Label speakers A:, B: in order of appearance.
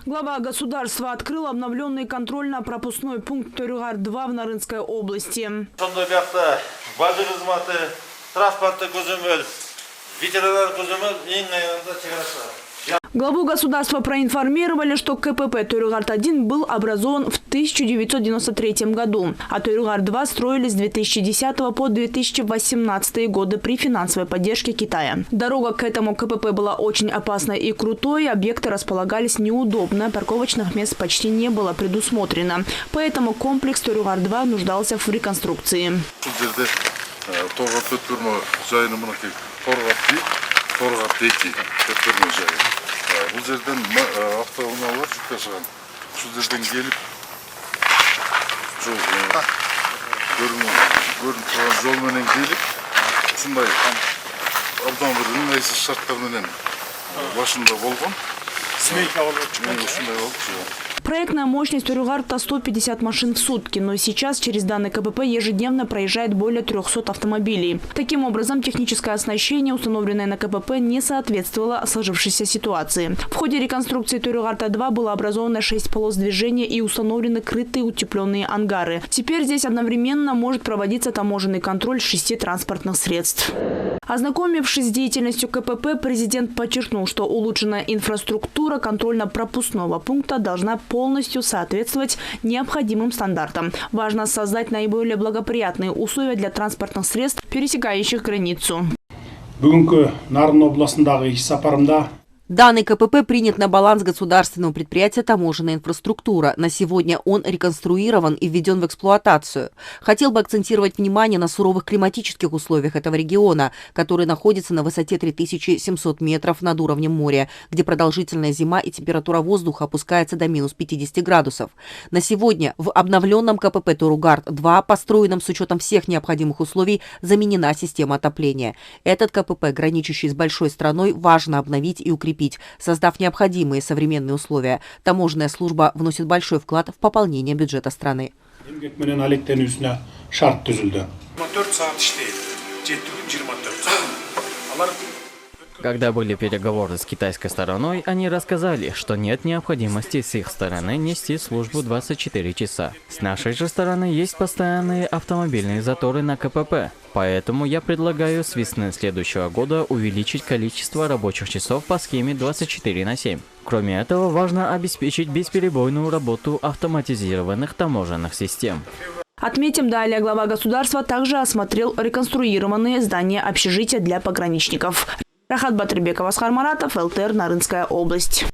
A: Глава государства открыл обновленный контрольно-пропускной пункт Төрюгар-2 в Нарынской области. Главу государства проинформировали, что КПП Төрюгар-1 был образован в 1993 году, а Төрюгар-2 строились с 2010 по 2018 годы при финансовой поддержке Китая. Дорога к этому КПП была очень опасной и крутой, объекты располагались неудобно, парковочных мест почти не было предусмотрено. Поэтому комплекс Төрюгар-2 нуждался в реконструкции.
B: Бұл жерден автоунаулар жүкке шыған. Бұл жерден келіп, көрініп тұрған жолменен келіп, сондай абдан бір ыңғайсыз шарттарменен башында болған.
A: Проектная мощность Төрюгарта 150 машин в сутки, но сейчас через данный КПП ежедневно проезжает более 300 автомобилей. Таким образом, техническое оснащение, установленное на КПП, не соответствовало сложившейся ситуации. В ходе реконструкции Төрюгарта-2 было образовано 6 полос движения и установлены крытые утепленные ангары. Теперь здесь одновременно может проводиться таможенный контроль 6 транспортных средств. Ознакомившись с деятельностью КПП, президент подчеркнул, что улучшенная инфраструктура контрольно-пропускного пункта должна полностью соответствовать необходимым стандартам. Важно создать наиболее благоприятные условия для транспортных средств, пересекающих границу.
C: Данный КПП принят на баланс государственного предприятия «Таможенная инфраструктура». На сегодня он реконструирован и введен в эксплуатацию. Хотел бы акцентировать внимание на суровых климатических условиях этого региона, который находится на высоте 3700 метров над уровнем моря, где продолжительная зима и температура воздуха опускается до минус 50 градусов. На сегодня в обновленном КПП Төрюгар-2, построенном с учетом всех необходимых условий, заменена система отопления. Этот КПП, граничащий с большой страной, важно обновить и укрепить, создав необходимые современные условия. Таможенная служба вносит большой вклад в пополнение бюджета страны.
D: Когда были переговоры с китайской стороной, они рассказали, что нет необходимости с их стороны нести службу 24 часа. С нашей же стороны есть постоянные автомобильные заторы на КПП. Поэтому я предлагаю с весны следующего года увеличить количество рабочих часов по схеме 24/7. Кроме этого, важно обеспечить бесперебойную работу автоматизированных таможенных систем.
A: Отметим, далее глава государства также осмотрел реконструированные здания общежития для пограничников. Рахат Батырбеков, Асхар Маратов, ЛТР, Нарынская область.